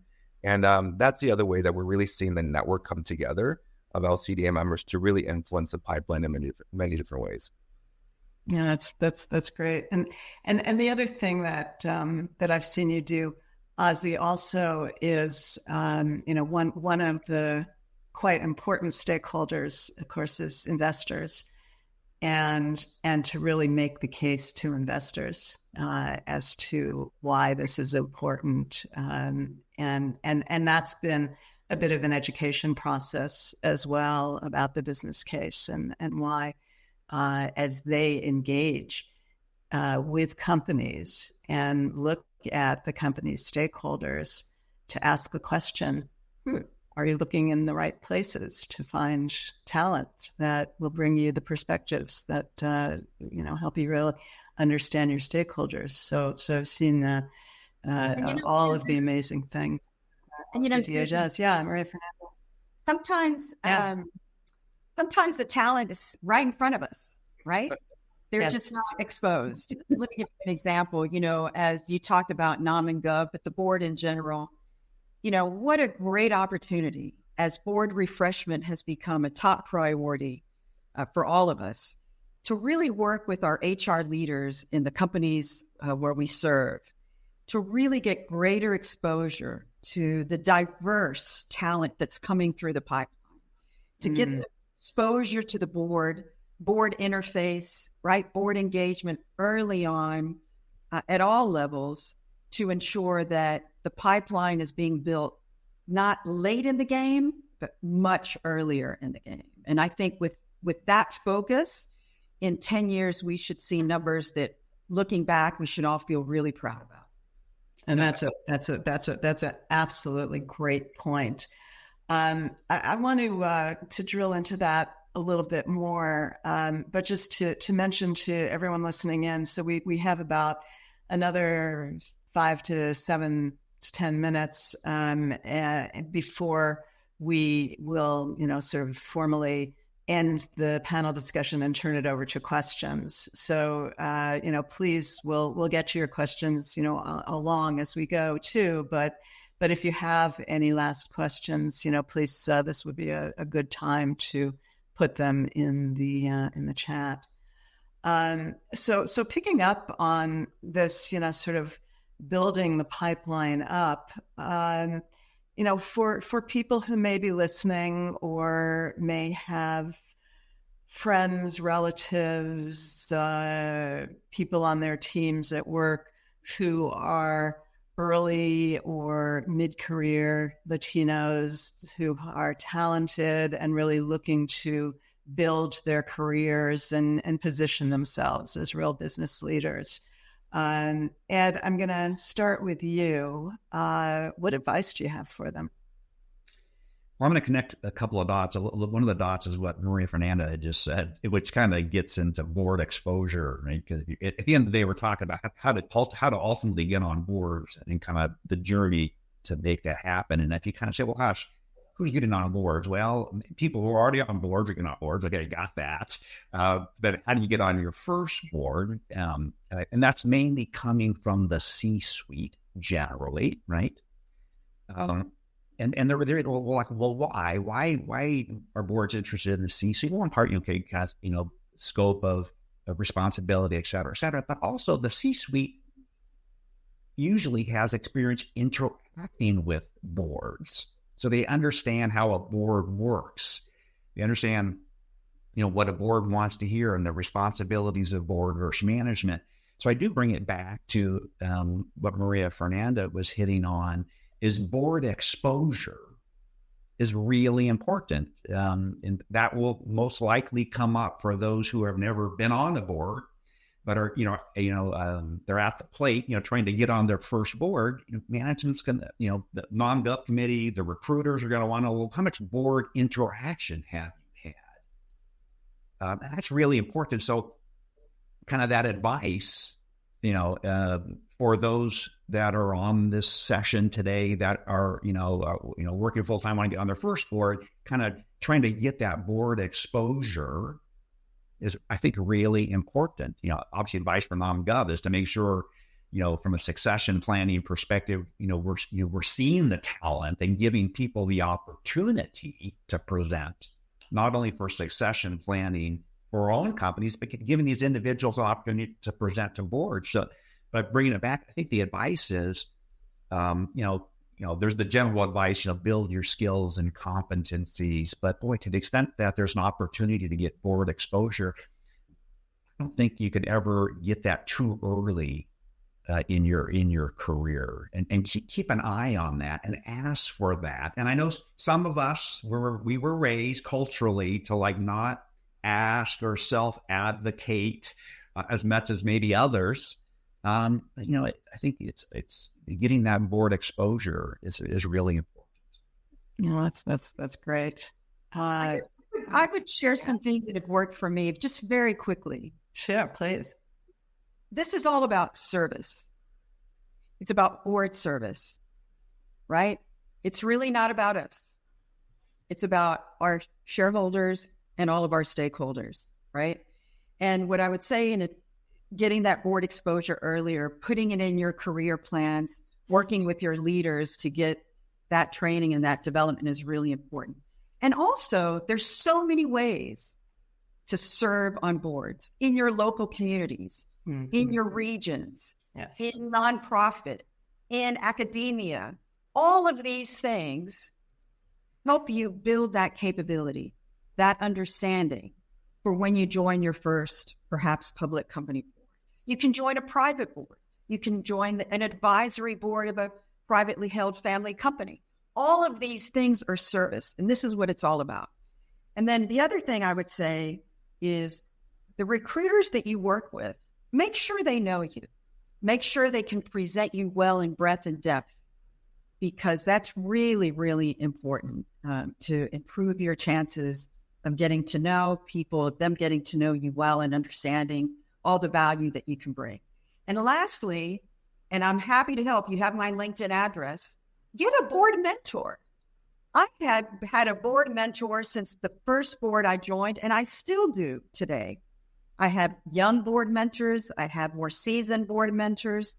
that's the other way that we're really seeing the network come together of LCDA members to really influence the pipeline in many different ways. Yeah, that's great. And the other thing that I've seen you do, Ozzy, also is one of the quite important stakeholders, of course, is investors, and to really make the case to investors as to why this is important, and that's been a bit of an education process as well about the business case and why, as they engage with companies and look at the company's stakeholders, to ask the question, are you looking in the right places to find talent that will bring you the perspectives that help you really understand your stakeholders? So I've seen all of the amazing things. And CDA does. Yeah, Maria Fernanda. Sometimes the talent is right in front of us, right? They're Yes. just not exposed. Let me give you an example. As you talked about Nom and Gov, but the board in general, what a great opportunity, as board refreshment has become a top priority for all of us, to really work with our HR leaders in the companies where we serve, to really get greater exposure to the diverse talent that's coming through the pipeline, to get the exposure to the board interface, right? Board engagement early on at all levels, to ensure that the pipeline is being built not late in the game, but much earlier in the game. And I think with that focus, in 10 years, we should see numbers that, looking back, we should all feel really proud about. And that's an absolutely great point. I want to drill into that a little bit more, but just to mention to everyone listening in, so we have about another 5 to 7 to 10 minutes before we will, sort of formally end the panel discussion and turn it over to questions. So, please, we'll get to your questions, along as we go too. But if you have any last questions, please, this would be a good time to put them in the chat. So picking up on this, sort of building the pipeline up, for people who may be listening or may have friends, relatives, people on their teams at work who are early or mid-career Latinos who are talented and really looking to build their careers and position themselves as real business leaders. Ed, I'm going to start with you. What advice do you have for them? Well, I'm going to connect a couple of dots. One of the dots is what Maria Fernanda had just said, which kind of gets into board exposure, right? Because at the end of the day, we're talking about how to ultimately get on boards and kind of the journey to make that happen. And if you kind of say, well, gosh, who's getting on boards? Well, people who are already on boards are getting on boards. Okay, got that. But how do you get on your first board? And that's mainly coming from the C-suite generally, right? And they're like, well, why? Why are boards interested in the C-suite? Well, in part, because, scope of responsibility, et cetera, but also the C-suite usually has experience interacting with boards. So they understand how a board works. They understand, what a board wants to hear and the responsibilities of board versus management. So I do bring it back to what Maria Fernanda was hitting on, is board exposure is really important. And that will most likely come up for those who have never been on a board, but are, they're at the plate, trying to get on their first board. Management's going to, the non-gov committee, the recruiters are going to want to know, well, how much board interaction have you had? And that's really important. So kind of that advice, for those that are on this session today that are, working full time, want to get on their first board, kind of trying to get that board exposure is, I think, really important. Obviously, advice from non-gov is to make sure, from a succession planning perspective, we're seeing the talent and giving people the opportunity to present, not only for succession planning for our own companies, but giving these individuals the opportunity to present to boards. So, but bringing it back, I think the advice is, there's the general advice, build your skills and competencies. But boy, to the extent that there's an opportunity to get board exposure, I don't think you could ever get that too early in your career. And keep an eye on that and ask for that. And I know some of us we were raised culturally to not ask or self-advocate as much as maybe others. I think it's getting that board exposure is really important. That's great. I would share some things that have worked for me just very quickly. Sure, please. This is all about service. It's about board service, right? It's really not about us. It's about our shareholders and all of our stakeholders, right? And what I would say in getting that board exposure earlier, putting it in your career plans, working with your leaders to get that training and that development is really important. And also, there's so many ways to serve on boards in your local communities, in your regions, in nonprofit, in academia. All of these things help you build that capability, that understanding for when you join your first, perhaps, public company board. You can join a private board. You can join an advisory board of a privately held family company. All of these things are service, and this is what it's all about. And then the other thing I would say is the recruiters that you work with, make sure they know you. Make sure they can present you well in breadth and depth, because that's really, really important to improve your chances of getting to know people, of them getting to know you well and understanding all the value that you can bring. And lastly, and I'm happy to help, you have my LinkedIn address, get a board mentor. I had a board mentor since the first board I joined, and I still do today. I have young board mentors. I have more seasoned board mentors.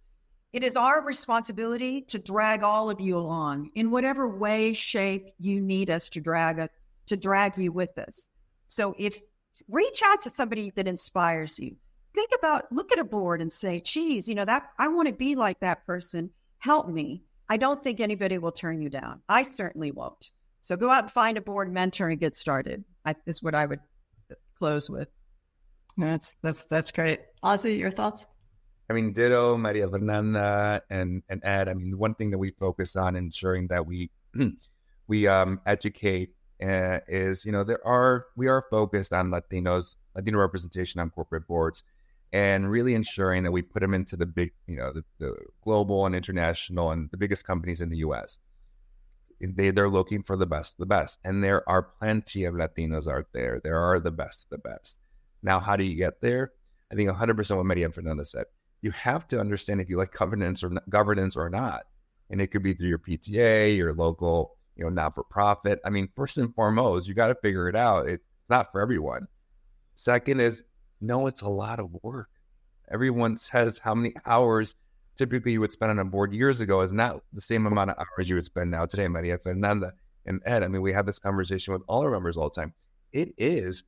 It is our responsibility to drag all of you along in whatever way, shape you need us to drag you with us. So reach out to somebody that inspires you. Look at a board and say, geez, that I want to be like that person. Help me. I don't think anybody will turn you down. I certainly won't. So go out and find a board mentor and get started. Is what I would close with. That's great. Ozzy, your thoughts? I mean, ditto, Maria Fernanda and Ed. I mean, one thing that we focus on ensuring that we educate is, we are focused on Latino representation on corporate boards, and really ensuring that we put them into the big, the global and international and the biggest companies in the U.S. They're looking for the best of the best. And there are plenty of Latinos out there. There are the best of the best. Now, how do you get there? I think 100% what Maria Fernanda said. You have to understand if you like governance or not. And it could be through your PTA, your local, not-for-profit. I mean, first and foremost, you got to figure it out. It's not for everyone. Second is, no, it's a lot of work. Everyone says how many hours typically you would spend on a board years ago is not the same amount of hours you would spend now today, Maria Fernanda and Ed. I mean, we have this conversation with all our members all the time. It is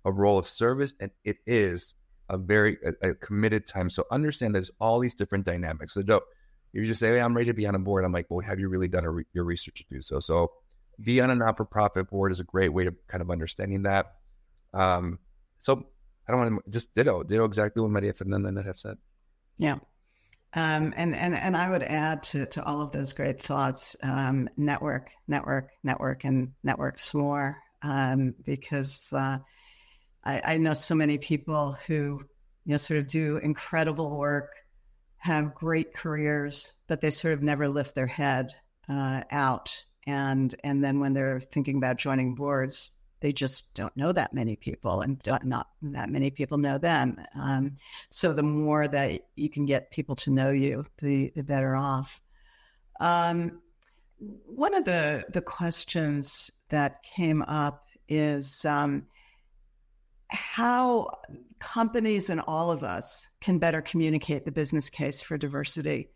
a role of service, and it is a very committed time. So understand there's all these different dynamics. So don't, you just say, hey, I'm ready to be on a board. I'm like, well, have you really done your research to do so? So be on a not-for-profit board is a great way of kind of understanding that. So I don't want to just ditto exactly what Maria Fernanda and Ed have said. Yeah. And I would add to all of those great thoughts, network, and networks more, because I know so many people who, sort of do incredible work, have great careers, but they sort of never lift their head out. And then when they're thinking about joining boards, they just don't know that many people, and not that many people know them. So the more that you can get people to know you, the better off. One of the questions that came up is how companies and all of us can better communicate the business case for diversity,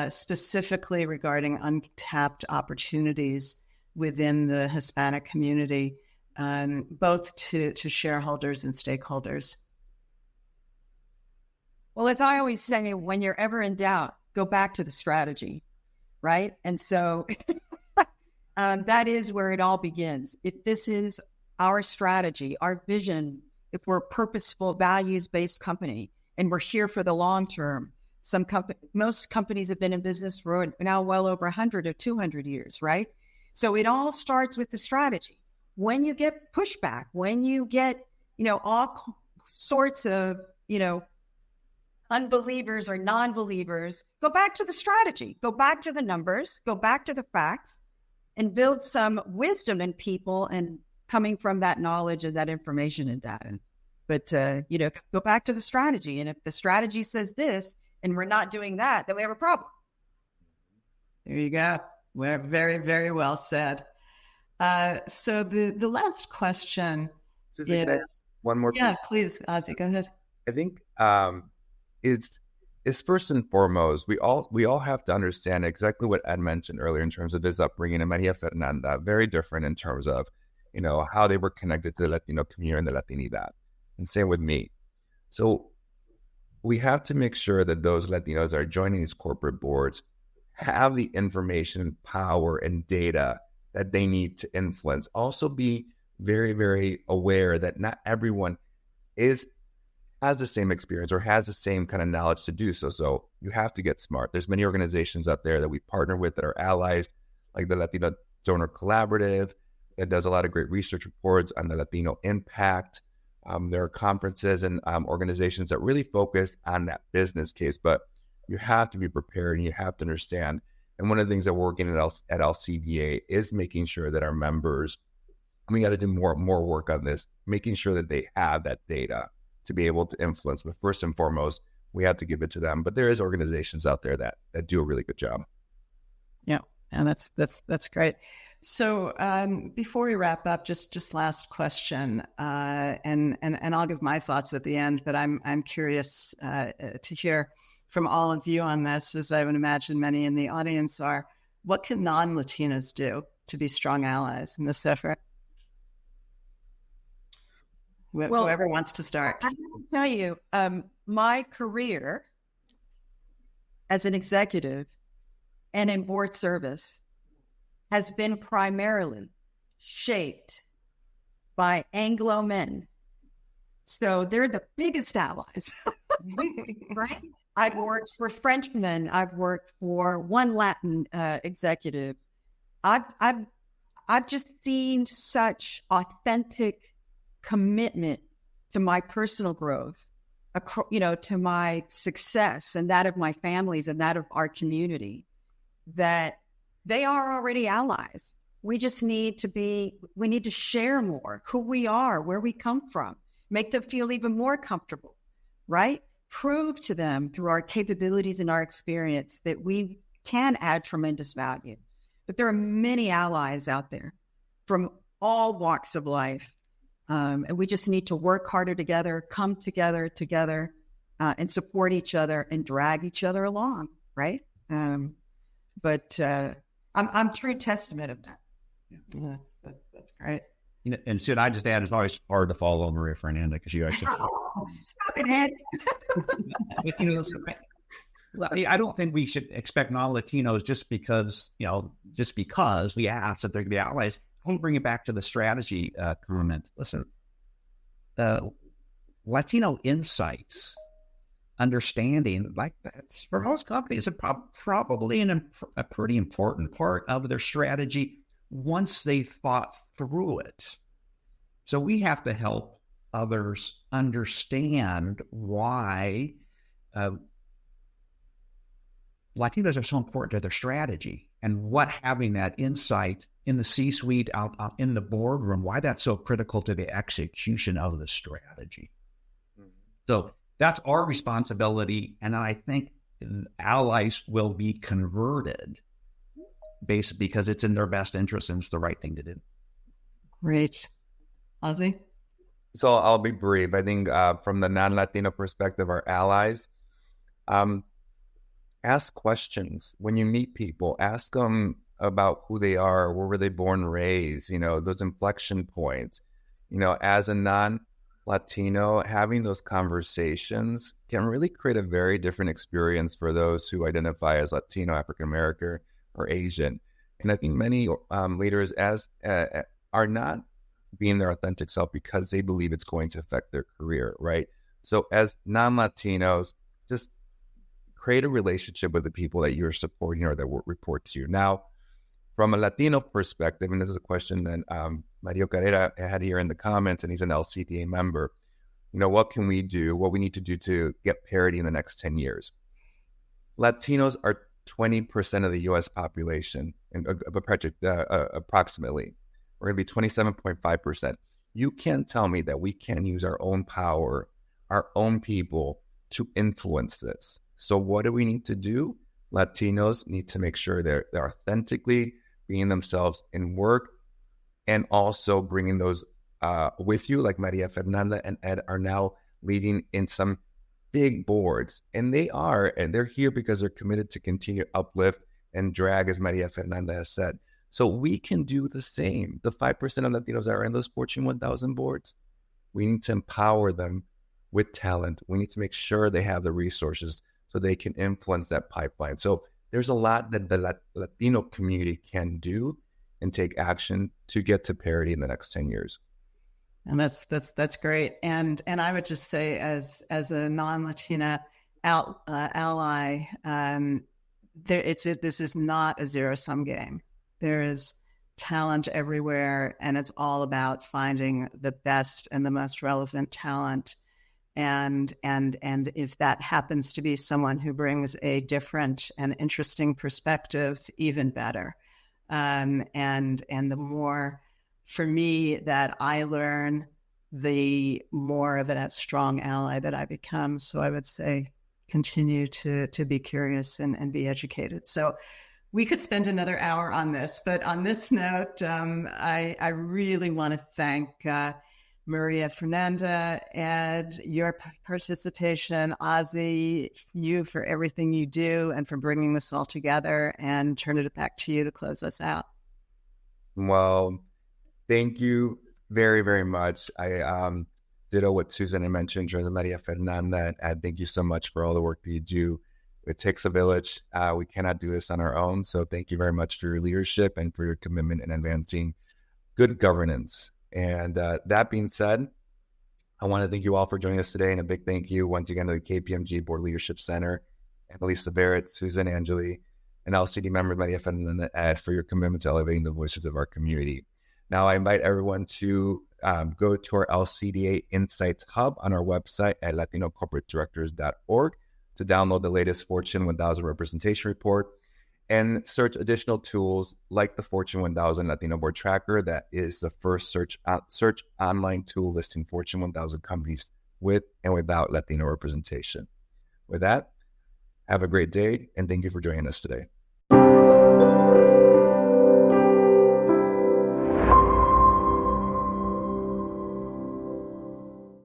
specifically regarding untapped opportunities within the Hispanic community, both to shareholders and stakeholders. Well, as I always say, when you're ever in doubt, go back to the strategy, right? And so that is where it all begins. If this is our strategy, our vision, if we're a purposeful, values-based company, and we're here for the long term, most companies have been in business for now well over 100 or 200 years, right? So it all starts with the strategy. When you get pushback, when you get, all sorts of, unbelievers or non-believers, go back to the strategy, go back to the numbers, go back to the facts, and build some wisdom in people and coming from that knowledge and that information and data. But, go back to the strategy. And if the strategy says this and we're not doing that, then we have a problem. There you go. Well, very, very well said. So the last question Susan, is... One more. Yeah, please, Ozzy, go ahead. I think it's first and foremost, we all have to understand exactly what Ed mentioned earlier in terms of his upbringing, and Maria Fernanda, very different in terms of, how they were connected to the Latino community and the Latinidad. And same with me. So we have to make sure that those Latinos that are joining these corporate boards have the information, power, and data that they need to influence. Also be very, very aware that not everyone has the same experience or has the same kind of knowledge to do so. So you have to get smart. There's many organizations out there that we partner with that are allies, like the Latino Donor Collaborative, that does a lot of great research reports on the Latino impact. There are conferences and organizations that really focus on that business case, but you have to be prepared and you have to understand. And one of the things that we're working at LCDA is making sure that our members, we got to do more work on this, making sure that they have that data to be able to influence. But first and foremost, we have to give it to them. But there is organizations out there that do a really good job. Yeah. And that's great. So before we wrap up, just last question, and I'll give my thoughts at the end. But I'm curious to hear from all of you on this, as I would imagine many in the audience are. What can non-Latinos do to be strong allies in this effort? Whoever wants to start. I can tell you, my career as an executive and in board service has been primarily shaped by Anglo men. So they're the biggest allies, right? I've worked for Frenchmen. I've worked for one Latin executive. I've just seen such authentic commitment to my personal growth, to my success and that of my families and that of our community, that they are already allies. We just need to share more who we are, where we come from, make them feel even more comfortable, right? Prove to them through our capabilities and our experience that we can add tremendous value. But there are many allies out there from all walks of life. And we just need to work harder together, come together, and support each other and drag each other along, right? But I'm true testament of that. Yeah, that's great. And should I just add, it's always hard to follow Maria Fernanda because you actually. Stop it, Ed. I don't think we should expect non-Latinos just because we ask that they're going to be allies. I want to bring it back to the strategy comment. Listen, Latino insights, understanding, like that's for most companies, probably a pretty important part of their strategy once they've thought through it. So we have to help others understand why Latinos are so important to their strategy and what having that insight in the C-suite, out in the boardroom, why that's so critical to the execution of the strategy. Mm-hmm. So that's our responsibility, and I think allies will be converted basically because it's in their best interest and it's the right thing to do. Great. Ozzy? So I'll be brief. I think from the non-Latino perspective, our allies, ask questions. When you meet people, ask them about who they are, where were they born and raised, those inflection points. As a non-Latino, having those conversations can really create a very different experience for those who identify as Latino, African American, or Asian. And I think many leaders are not being their authentic self because they believe it's going to affect their career, right? So as non-Latinos, just create a relationship with the people that you're supporting or that will report to you. Now, from a Latino perspective, and this is a question that Mario Carrera had here in the comments, and he's an LCDA member, what can we do? What we need to do to get parity in the next 10 years? Latinos are 20% of the U.S. population, approximately. We're going to be 27.5%. You can't tell me that we can't use our own power, our own people to influence this. So what do we need to do? Latinos need to make sure they're authentically being themselves in work and also bringing those with you, like Maria Fernanda and Ed are now leading in some big boards. And they're here because they're committed to continue to uplift and drag, as Maria Fernanda has said. So we can do the same. The 5% of Latinos that are in those Fortune 1000 boards, we need to empower them with talent. We need to make sure they have the resources so they can influence that pipeline. So there's a lot that the Latino community can do and take action to get to parity in the next 10 years. And that's great. And I would just say, as a non-Latina ally, this is not a zero-sum game. There is talent everywhere, and it's all about finding the best and the most relevant talent. And if that happens to be someone who brings a different and interesting perspective, even better. And the more, for me, that I learn, the more of a strong ally that I become. So I would say continue to be curious and be educated. So We could spend another hour on this, but on this note, I really want to thank Maria Fernanda and your participation, Ozzy, you for everything you do and for bringing this all together, and turn it back to you to close us out. Well, thank you very, very much. I ditto what Susan had mentioned in terms of Maria Fernanda, and thank you so much for all the work that you do. It takes a village. We cannot do this on our own. So thank you very much for your leadership and for your commitment in advancing good governance. And that being said, I want to thank you all for joining us today. And a big thank you once again to the KPMG Board Leadership Center, Annalisa Barrett, Susan Angeli, and LCD member Maria Fernanda Ed for your commitment to elevating the voices of our community. Now, I invite everyone to go to our LCDA Insights Hub on our website at latinocorporatedirectors.org to download the latest Fortune 1000 representation report and search additional tools like the Fortune 1000 Latino Board Tracker. That is the first search online tool listing Fortune 1000 companies with and without Latino representation. With that, have a great day, and thank you for joining us today.